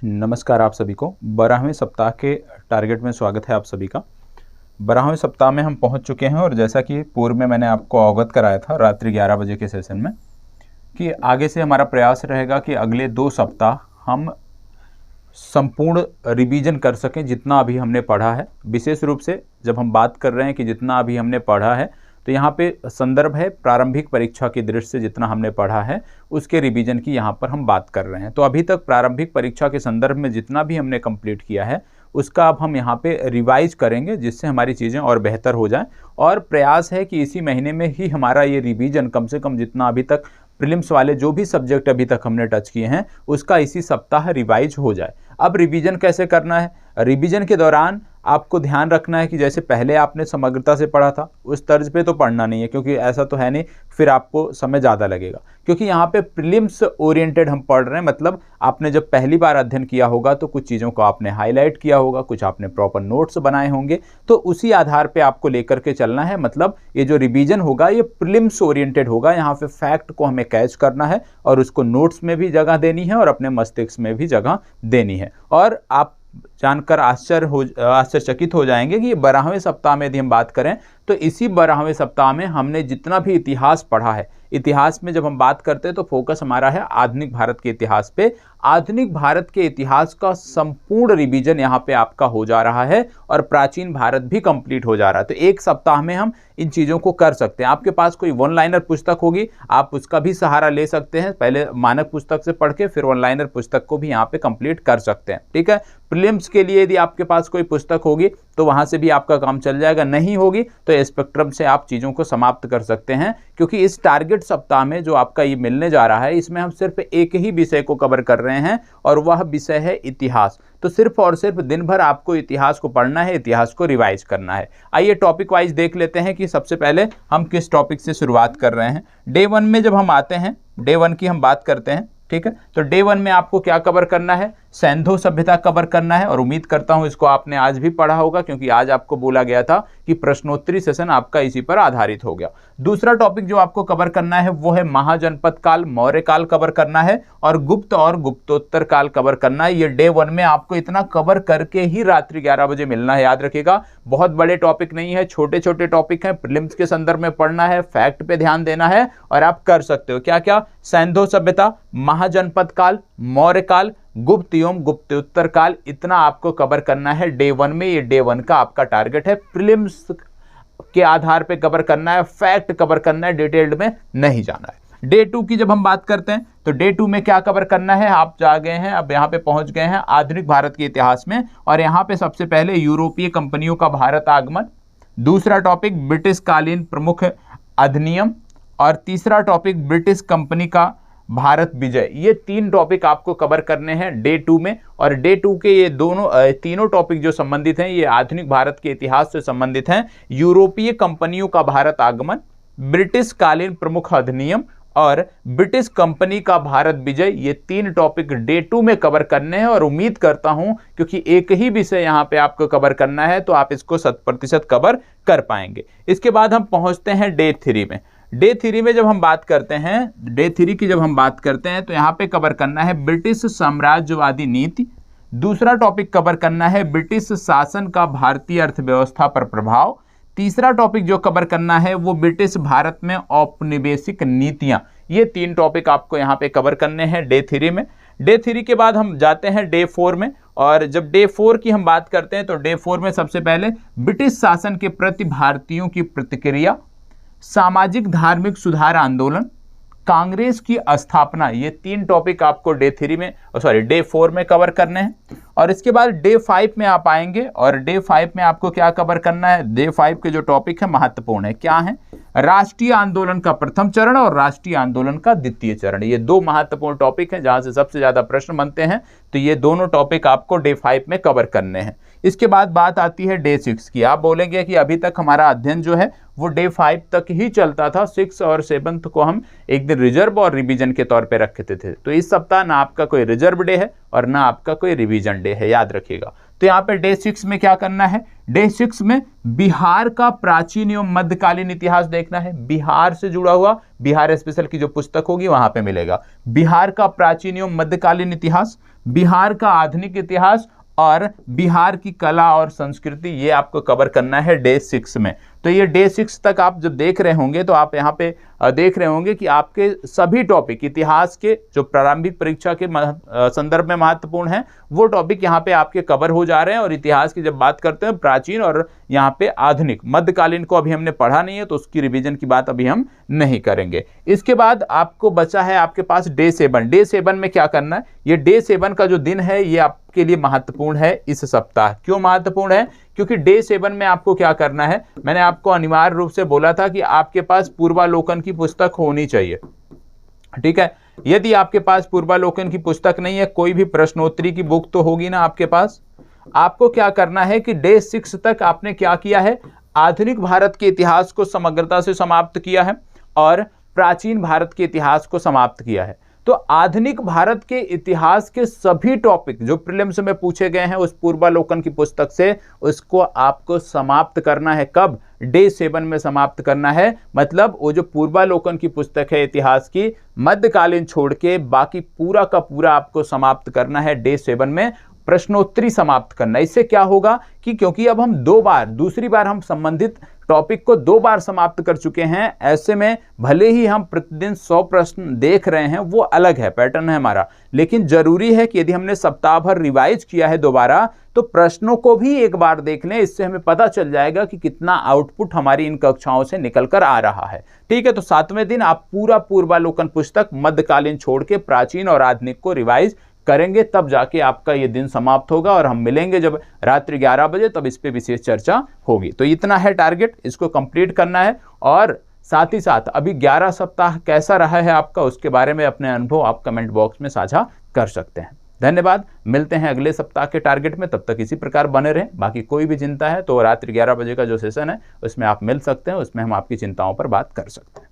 नमस्कार आप सभी को 12वें सप्ताह के टारगेट में स्वागत है आप सभी का। 12वें सप्ताह में हम पहुंच चुके हैं और जैसा कि पूर्व में मैंने आपको अवगत कराया था रात्रि 11 बजे के सेशन में कि आगे से हमारा प्रयास रहेगा कि अगले 2 सप्ताह हम संपूर्ण रिवीजन कर सकें जितना अभी हमने पढ़ा है। विशेष रूप से जब हम बात कर रहे हैं कि जितना अभी हमने पढ़ा है तो यहाँ पे संदर्भ है प्रारंभिक परीक्षा की दृष्टि से जितना हमने पढ़ा है उसके रिवीजन की यहाँ पर हम बात कर रहे हैं। तो अभी तक प्रारंभिक परीक्षा के संदर्भ में जितना भी हमने कंप्लीट किया है उसका अब हम यहाँ पे रिवाइज करेंगे जिससे हमारी चीज़ें और बेहतर हो जाएं। और प्रयास है कि इसी महीने में ही हमारा ये रिवीजन कम से कम जितना अभी तक प्रीलिम्स वाले जो भी सब्जेक्ट अभी तक हमने टच किए हैं उसका इसी सप्ताह रिवाइज हो जाए। अब रिवीजन कैसे करना है? रिवीजन के दौरान आपको ध्यान रखना है कि जैसे पहले आपने समग्रता से पढ़ा था उस तर्ज पे तो पढ़ना नहीं है, क्योंकि ऐसा तो है नहीं, फिर आपको समय ज़्यादा लगेगा। क्योंकि यहाँ पे प्रीलिम्स ओरिएंटेड हम पढ़ रहे हैं, मतलब आपने जब पहली बार अध्ययन किया होगा तो कुछ चीज़ों को आपने हाईलाइट किया होगा, कुछ आपने प्रॉपर नोट्स बनाए होंगे, तो उसी आधार पर आपको लेकर के चलना है। मतलब ये जो रिवीजन होगा ये प्रीलिम्स ओरिएंटेड होगा। यहाँ पे फैक्ट को हमें कैच करना है और उसको नोट्स में भी जगह देनी है और अपने मस्तिष्क में भी जगह देनी है। और आप जानकर आश्चर्यचकित हो जाएंगे कि 12वें सप्ताह में यदि हम बात करें तो इसी 12वें सप्ताह में हमने जितना भी इतिहास पढ़ा है, इतिहास में जब हम बात करते हैं तो फोकस हमारा है आधुनिक भारत के इतिहास पे। आधुनिक भारत के इतिहास का संपूर्ण रिवीजन यहाँ पे आपका हो जा रहा है और प्राचीन भारत भी कंप्लीट हो जा रहा है। तो एक सप्ताह में हम इन चीज़ों को कर सकते हैं। आपके पास कोई वन लाइनर पुस्तक होगी, आप उसका भी सहारा ले सकते हैं। पहले मानक पुस्तक से पढ़ के फिर वन लाइनर पुस्तक को भी यहाँ पे कंप्लीट कर सकते हैं। ठीक है, प्रीलिम्स के लिए यदि आपके पास कोई पुस्तक होगी तो वहाँ से भी आपका काम चल जाएगा, नहीं होगी तो स्पेक्ट्रम से आप चीज़ों को समाप्त कर सकते हैं। क्योंकि इस टारगेट सप्ताह में जो आपका ये मिलने जा रहा है इसमें हम सिर्फ एक ही विषय को कवर कर रहे हैं और वह विषय है इतिहास। तो सिर्फ और सिर्फ दिन भर आपको इतिहास को पढ़ना है, इतिहास को रिवाइज करना है। आइए टॉपिक वाइज देख लेते हैं कि सबसे पहले हम किस टॉपिक से शुरुआत कर रहे हैं। डे 1 में जब हम आते हैं, डे 1 की हम बात करते हैं। ठीक है, तो डे 1 में आपको क्या कवर करना है? सैंधो सभ्यता कवर करना है और उम्मीद करता हूं इसको आपने आज भी पढ़ा होगा, क्योंकि आज आपको बोला गया था कि प्रश्नोत्तरी सेशन आपका इसी पर आधारित हो गया। दूसरा टॉपिक जो आपको कवर करना है वो है महाजनपद काल, मौर्य काल कवर करना है और गुप्त और गुप्तोत्तर काल कवर करना है। ये डे 1 में आपको इतना कवर करके ही रात्रि 11 बजे मिलना है, याद रखिएगा। बहुत बड़े टॉपिक नहीं है, छोटे छोटे टॉपिक हैं, प्रीलिम्स के संदर्भ में पढ़ना है, फैक्ट पे ध्यान देना है और आप कर सकते हो। क्या क्या? सैंधो सभ्यता, महाजनपद काल, मौर्य काल, गुप्त एवं गुप्तोत्तर काल, इतना आपको कवर करना है डे 1 में। ये डे 1 का आपका टारगेट है। प्रीलिम्स के आधार पे कवर करना है, फैक्ट कवर करना है, डिटेल्ड में नहीं जाना है। डे 2 की जब हम बात करते हैं तो डे 2 में क्या कवर करना है? आप जा गए हैं, अब यहाँ पे पहुंच गए हैं आधुनिक भारत के इतिहास में और यहाँ पे सबसे पहले यूरोपीय कंपनियों का भारत आगमन, दूसरा टॉपिक ब्रिटिश कालीन प्रमुख अधिनियम और तीसरा टॉपिक ब्रिटिश कंपनी का भारत विजय। ये 3 टॉपिक आपको कवर करने हैं डे 2 में। और डे 2 के ये तीनों टॉपिक जो संबंधित हैं ये आधुनिक भारत के इतिहास से संबंधित हैं। यूरोपीय कंपनियों का भारत आगमन, ब्रिटिश कालीन प्रमुख अधिनियम और ब्रिटिश कंपनी का भारत विजय, ये 3 टॉपिक डे 2 में कवर करने हैं। और उम्मीद करता हूं क्योंकि एक ही विषय यहाँ पे आपको कवर करना है तो आप इसको 100% कवर कर पाएंगे। इसके बाद हम पहुंचते हैं डे 3 में। डे 3 में जब हम बात करते हैं, डे 3 की जब हम बात करते हैं तो यहाँ पे कवर करना है ब्रिटिश साम्राज्यवादी नीति, दूसरा टॉपिक कवर करना है ब्रिटिश शासन का भारतीय अर्थव्यवस्था पर प्रभाव, तीसरा टॉपिक जो कवर करना है वो ब्रिटिश भारत में औपनिवेशिक नीतियां। ये 3 टॉपिक आपको यहाँ पे कवर करने हैं डे 3 में। डे 3 के बाद हम जाते हैं डे 4 में और जब डे 4 की हम बात करते हैं तो डे 4 में सबसे पहले ब्रिटिश शासन के प्रति भारतीयों की प्रतिक्रिया, सामाजिक धार्मिक सुधार आंदोलन, कांग्रेस की स्थापना, ये 3 टॉपिक आपको डे 4 में कवर करने हैं। और इसके बाद डे 5 में आप आएंगे और डे 5 में आपको क्या कवर करना है? डे 5 के जो टॉपिक है महत्वपूर्ण है, क्या है? राष्ट्रीय आंदोलन का प्रथम चरण और राष्ट्रीय आंदोलन का द्वितीय चरण। ये 2 महत्वपूर्ण टॉपिक हैं जहां से सबसे ज्यादा प्रश्न बनते हैं, तो ये दोनों टॉपिक आपको डे 5 में कवर करने हैं। इसके बाद बात आती है डे 6 की। आप बोलेंगे कि अभी तक हमारा अध्ययन जो है वो डे 5 तक ही चलता था, 6 और 7 को हम एक दिन रिजर्व और रिवीजन के तौर पे रखते थे। तो इस सप्ताह ना आपका कोई रिजर्व डे है और ना आपका कोई रिवीजन डे है, याद रखिएगा। तो यहाँ पे डे 6 में क्या करना है, डे 6 में बिहार का प्राचीन एवं मध्यकालीन इतिहास देखना है। बिहार से जुड़ा हुआ, बिहार स्पेशल की जो पुस्तक होगी वहां पे मिलेगा, बिहार का प्राचीन एवं मध्यकालीन इतिहास, बिहार का आधुनिक इतिहास और बिहार की कला और संस्कृति, ये आपको कवर करना है डे 6 में। तो ये डे 6 तक आप जब देख रहे होंगे तो आप यहाँ पे देख रहे होंगे कि आपके सभी टॉपिक इतिहास के जो प्रारंभिक परीक्षा के संदर्भ में महत्वपूर्ण हैं वो टॉपिक यहाँ पे आपके कवर हो जा रहे हैं। और इतिहास की जब बात करते हैं प्राचीन और यहाँ पे आधुनिक, मध्यकालीन को अभी हमने पढ़ा नहीं है तो उसकी रिवीजन की बात अभी हम नहीं करेंगे। इसके बाद आपको बचा है आपके पास डे 7। डे 7 में क्या करना है, ये डे 7 का जो दिन है ये आपके लिए महत्वपूर्ण है इस सप्ताह। क्यों महत्वपूर्ण है, क्योंकि डे 7 में आपको क्या करना है, मैंने आपको अनिवार्य रूप से बोला था कि आपके पास पूर्वालोकन की पुस्तक होनी चाहिए, ठीक है। यदि आपके पास पूर्वालोकन की पुस्तक नहीं है, कोई भी प्रश्नोत्तरी की बुक तो होगी ना आपके पास। आपको क्या करना है कि डे 6 तक आपने क्या किया है, आधुनिक भारत के इतिहास को समग्रता से समाप्त किया है और प्राचीन भारत के इतिहास को समाप्त किया है। तो आधुनिक भारत के इतिहास के सभी टॉपिक जो प्रीलिम्स में पूछे गए हैं उस पूर्वालोकन की पुस्तक से, उसको आपको समाप्त करना है। कब, डे 7 में समाप्त करना है। मतलब वो जो पूर्वालोकन की पुस्तक है इतिहास की, मध्यकालीन छोड़ के बाकी पूरा का पूरा आपको समाप्त करना है डे 7 में, प्रश्नोत्तरी समाप्त करना। इससे क्या होगा कि क्योंकि अब हम दूसरी बार हम संबंधित टॉपिक को 2 बार समाप्त कर चुके हैं, ऐसे में भले ही हम प्रतिदिन 100 प्रश्न देख रहे हैं, वो अलग है, पैटर्न है हमारा, लेकिन जरूरी है कि यदि हमने सप्ताह भर रिवाइज किया है दोबारा तो प्रश्नों को भी एक बार देख लें। इससे हमें पता चल जाएगा कि कितना आउटपुट हमारी इन कक्षाओं से निकल कर आ रहा है, ठीक है। तो 7वें दिन आप पूरा पूर्वालोकन पुस्तक मध्यकालीन छोड़ के प्राचीन और आधुनिक को रिवाइज करेंगे, तब जाके आपका ये दिन समाप्त होगा और हम मिलेंगे जब रात्रि 11 बजे, तब इस पे विशेष चर्चा होगी। तो इतना है टारगेट, इसको कंप्लीट करना है। और साथ ही साथ अभी 11 सप्ताह कैसा रहा है आपका, उसके बारे में अपने अनुभव आप कमेंट बॉक्स में साझा कर सकते हैं। धन्यवाद, मिलते हैं अगले सप्ताह के टारगेट में, तब तक इसी प्रकार बने रहें। बाकी कोई भी चिंता है तो रात्रि 11 बजे का जो सेशन है उसमें आप मिल सकते हैं, उसमें हम आपकी चिंताओं पर बात कर सकते हैं।